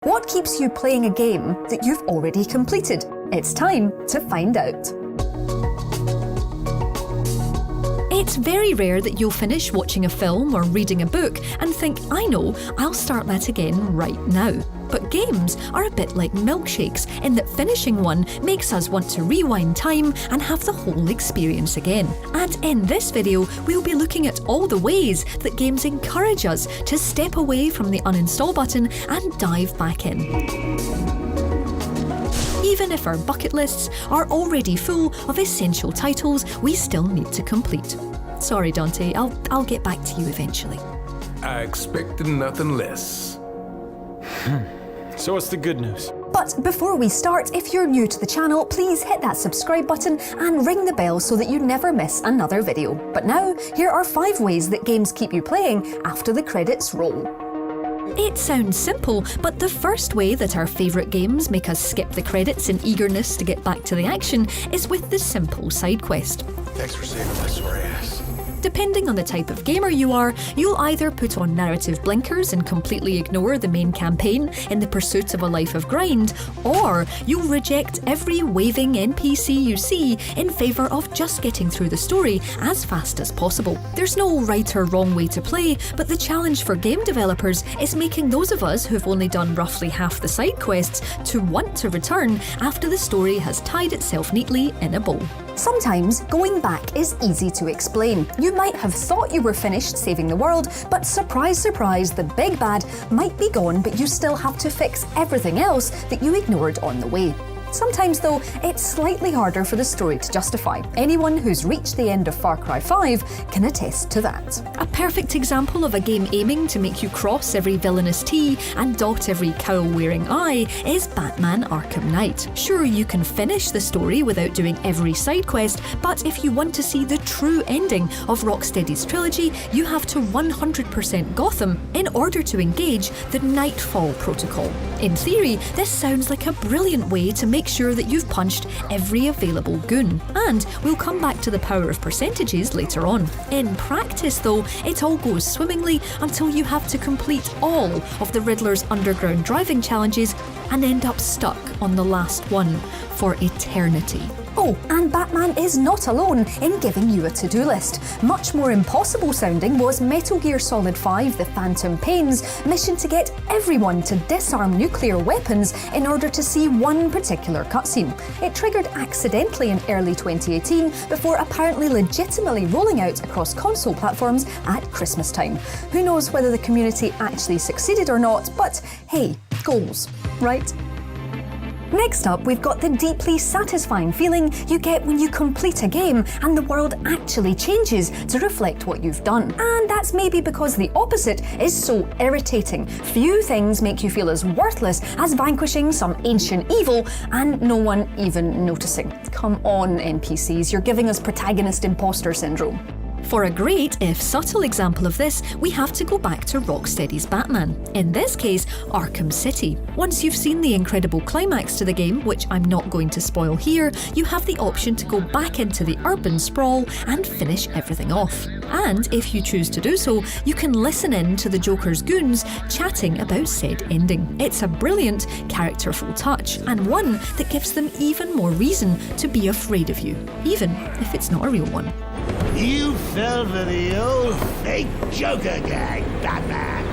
What keeps you playing a game that you've already completed? It's time to find out. It's very rare that you'll finish watching a film or reading a book and think, I know, I'll start that again right now. But games are a bit like milkshakes in that finishing one makes us want to rewind time and have the whole experience again. And in this video, we'll be looking at all the ways that games encourage us to step away from the uninstall button and dive back in. Even if our bucket lists are already full of essential titles we still need to complete. Sorry, Dante, I'll get back to you eventually. I expected nothing less. So what's the good news? But before we start, if you're new to the channel, please hit that subscribe button and ring the bell so that you never miss another video. But now, here are 5 ways that games keep you playing after the credits roll. It sounds simple, but the first way that our favourite games make us skip the credits in eagerness to get back to the action is with the simple side quest. Thanks for saving my sorry ass. Depending on the type of gamer you are, you'll either put on narrative blinkers and completely ignore the main campaign in the pursuit of a life of grind, or you'll reject every waving NPC you see in favour of just getting through the story as fast as possible. There's no right or wrong way to play, but the challenge for game developers is making those of us who've only done roughly half the side quests to want to return after the story has tied itself neatly in a bow. Sometimes going back is easy to explain. You might have thought you were finished saving the world, but surprise, surprise, the big bad might be gone, but you still have to fix everything else that you ignored on the way. Sometimes, though, it's slightly harder for the story to justify. Anyone who's reached the end of Far Cry 5 can attest to that. A perfect example of a game aiming to make you cross every villainous T and dot every cowl-wearing I is Batman Arkham Knight. Sure, you can finish the story without doing every side quest, but if you want to see the true ending of Rocksteady's trilogy, you have to 100% Gotham in order to engage the Nightfall Protocol. In theory, this sounds like a brilliant way to make sure that you've punched every available goon, and we'll come back to the power of percentages later on. In practice though, it all goes swimmingly until you have to complete all of the Riddler's underground driving challenges and end up stuck on the last one for eternity. Oh, and Batman is not alone in giving you a to-do list. Much more impossible sounding was Metal Gear Solid 5 The Phantom Pain's mission to get everyone to disarm nuclear weapons in order to see one particular cutscene. It triggered accidentally in early 2018 before apparently legitimately rolling out across console platforms at Christmas time. Who knows whether the community actually succeeded or not, but hey, goals, right? Next up, we've got the deeply satisfying feeling you get when you complete a game and the world actually changes to reflect what you've done. And that's maybe because the opposite is so irritating. Few things make you feel as worthless as vanquishing some ancient evil and no one even noticing. Come on, NPCs, you're giving us protagonist imposter syndrome. For a great, if subtle example of this, we have to go back to Rocksteady's Batman. In this case, Arkham City. Once you've seen the incredible climax to the game, which I'm not going to spoil here, you have the option to go back into the urban sprawl and finish everything off. And if you choose to do so, you can listen in to the Joker's goons chatting about said ending. It's a brilliant, characterful touch, and one that gives them even more reason to be afraid of you, even if it's not a real one. You fell for the old fake Joker gang, Batman.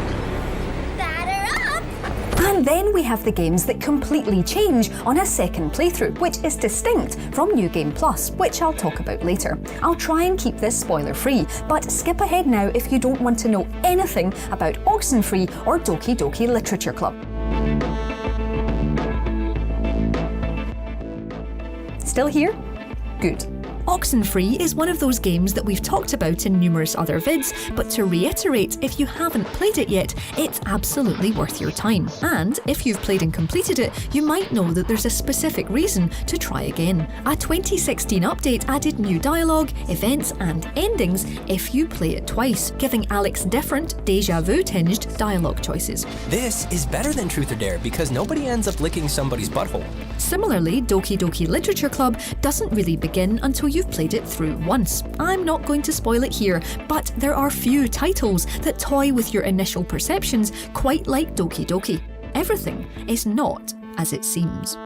Batter up! And then we have the games that completely change on a second playthrough, which is distinct from New Game Plus, which I'll talk about later. I'll try and keep this spoiler-free, but skip ahead now if you don't want to know anything about Oxen-Free or Doki Doki Literature Club. Still here? Good. Oxen-Free is one of those games that we've talked about in numerous other vids, but to reiterate, if you haven't played it yet, it's absolutely worth your time. And if you've played and completed it, you might know that there's a specific reason to try again. A 2016 update added new dialogue, events and endings if you play it twice, giving Alex different, deja vu-tinged dialogue choices. This is better than Truth or Dare because nobody ends up licking somebody's butthole. Similarly, Doki Doki Literature Club doesn't really begin until you've played it through once. I'm not going to spoil it here, but there are few titles that toy with your initial perceptions quite like Doki Doki. everything is not as it seems.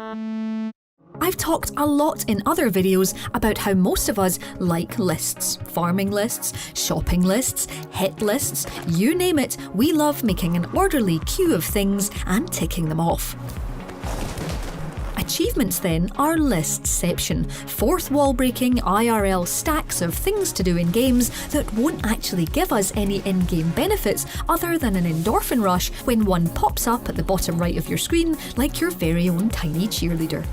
I've talked a lot in other videos about how most of us like lists. Farming lists, shopping lists, hit lists, you name it, we love making an orderly queue of things and ticking them off. Achievements then are listception, fourth wall-breaking IRL stacks of things to do in games that won't actually give us any in-game benefits other than an endorphin rush when one pops up at the bottom right of your screen like your very own tiny cheerleader.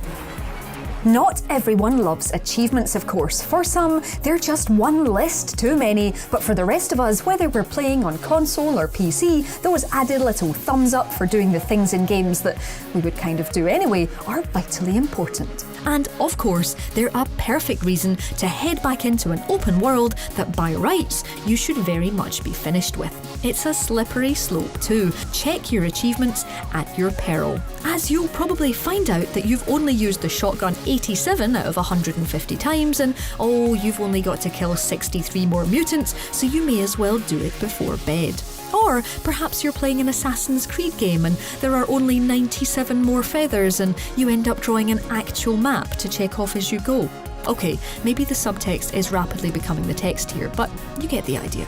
Not everyone loves achievements, of course. For some, they're just one list too many, but for the rest of us, whether we're playing on console or PC, those added little thumbs up for doing the things in games that we would kind of do anyway are vitally important. And of course, they're a perfect reason to head back into an open world that by rights you should very much be finished with. It's a slippery slope too. Check your achievements at your peril, as you'll probably find out that you've only used the shotgun 87 out of 150 times and you've only got to kill 63 more mutants, so you may as well do it before bed. Or perhaps you're playing an Assassin's Creed game and there are only 97 more feathers and you end up drawing an actual map to check off as you go. Okay, maybe the subtext is rapidly becoming the text here, but you get the idea.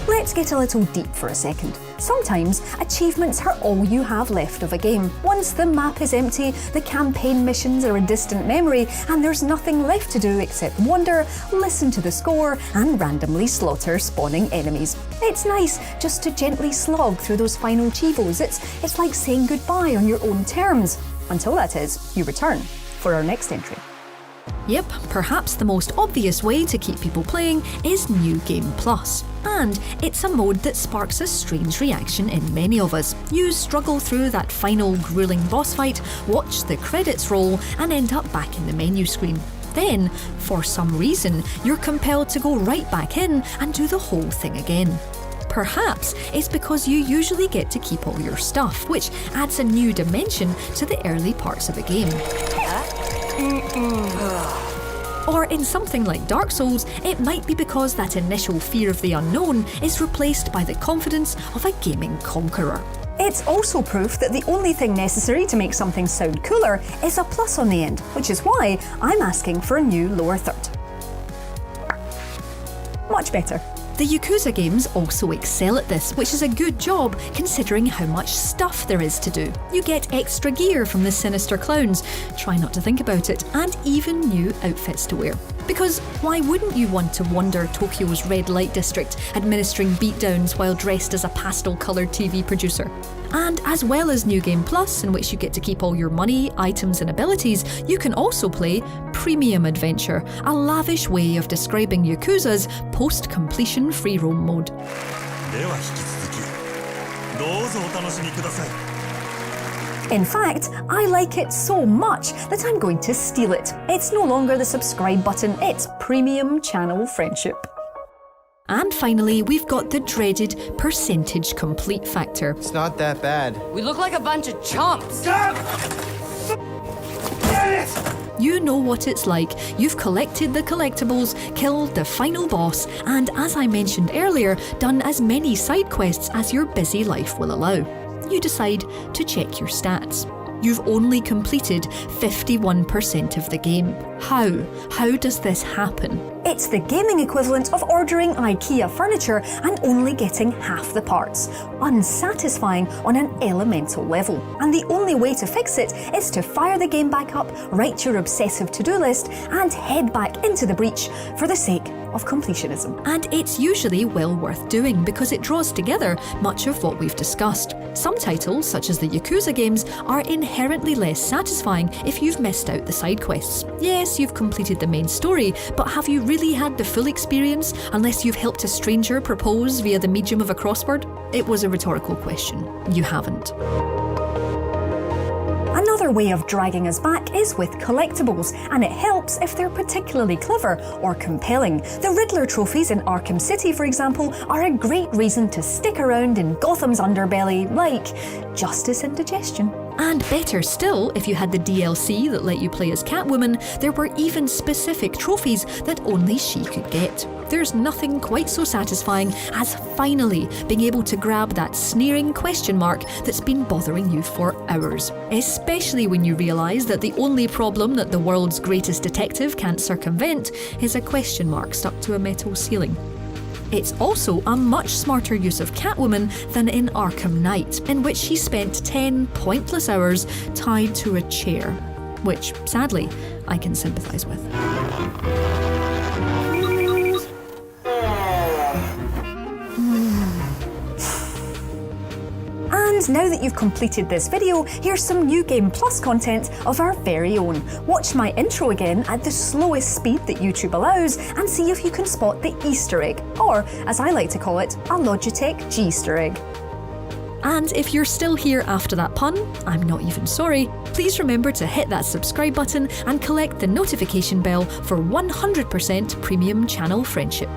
Let's get a little deep for a second. Sometimes achievements are all you have left of a game. Once the map is empty, the campaign missions are a distant memory, and there's nothing left to do except wander, listen to the score, and randomly slaughter spawning enemies. It's nice just to gently slog through those final chivos. It's like saying goodbye on your own terms. Until that is, you return for our next entry. Yep, perhaps the most obvious way to keep people playing is New Game Plus. And it's a mode that sparks a strange reaction in many of us. You struggle through that final grueling boss fight, watch the credits roll, and end up back in the menu screen. Then, for some reason, you're compelled to go right back in and do the whole thing again. Perhaps it's because you usually get to keep all your stuff, which adds a new dimension to the early parts of a game. Or in something like Dark Souls, it might be because that initial fear of the unknown is replaced by the confidence of a gaming conqueror. It's also proof that the only thing necessary to make something sound cooler is a plus on the end, which is why I'm asking for a new lower third. Much better. The Yakuza games also excel at this, which is a good job considering how much stuff there is to do. You get extra gear from the sinister clowns, try not to think about it, and even new outfits to wear. Because why wouldn't you want to wander Tokyo's red light district, administering beatdowns while dressed as a pastel-coloured TV producer? And as well as New Game Plus, in which you get to keep all your money, items and abilities, you can also play Premium Adventure, a lavish way of describing Yakuza's post-completion free roam mode. In fact, I like it so much that I'm going to steal it. It's no longer the subscribe button, it's Premium Channel Friendship. And finally, we've got the dreaded percentage complete factor. It's not that bad. We look like a bunch of chumps. You know what it's like. You've collected the collectibles, killed the final boss, and as I mentioned earlier, done as many side quests as your busy life will allow. You decide to check your stats. You've only completed 51% of the game. How? How does this happen? It's the gaming equivalent of ordering IKEA furniture and only getting half the parts. Unsatisfying on an elemental level. And the only way to fix it is to fire the game back up, write your obsessive to-do list, and head back into the breach for the sake of completionism. And it's usually well worth doing because it draws together much of what we've discussed. Some titles, such as the Yakuza games, are inherently less satisfying if you've missed out the side quests. Yes, you've completed the main story, but have you really had the full experience unless you've helped a stranger propose via the medium of a crossword? It was a rhetorical question. You haven't. Another way of dragging us back is with collectibles, and it helps if they're particularly clever or compelling. The Riddler Trophies in Arkham City, for example, are a great reason to stick around in Gotham's underbelly, like justice and digestion. And better still, if you had the DLC that let you play as Catwoman, there were even specific trophies that only she could get. there's nothing quite so satisfying as finally being able to grab that sneering question mark that's been bothering you for hours. Especially when you realise that the only problem that the world's greatest detective can't circumvent is a question mark stuck to a metal ceiling. It's also a much smarter use of Catwoman than in Arkham Knight, in which he spent 10 pointless hours tied to a chair, which, sadly, I can sympathise with. And now that you've completed this video, here's some New Game Plus content of our very own. Watch my intro again at the slowest speed that YouTube allows and see if you can spot the Easter egg, or as I like to call it, a Logitech G-Easter egg. And if you're still here after that pun, I'm not even sorry, please remember to hit that subscribe button and collect the notification bell for 100% premium channel friendship.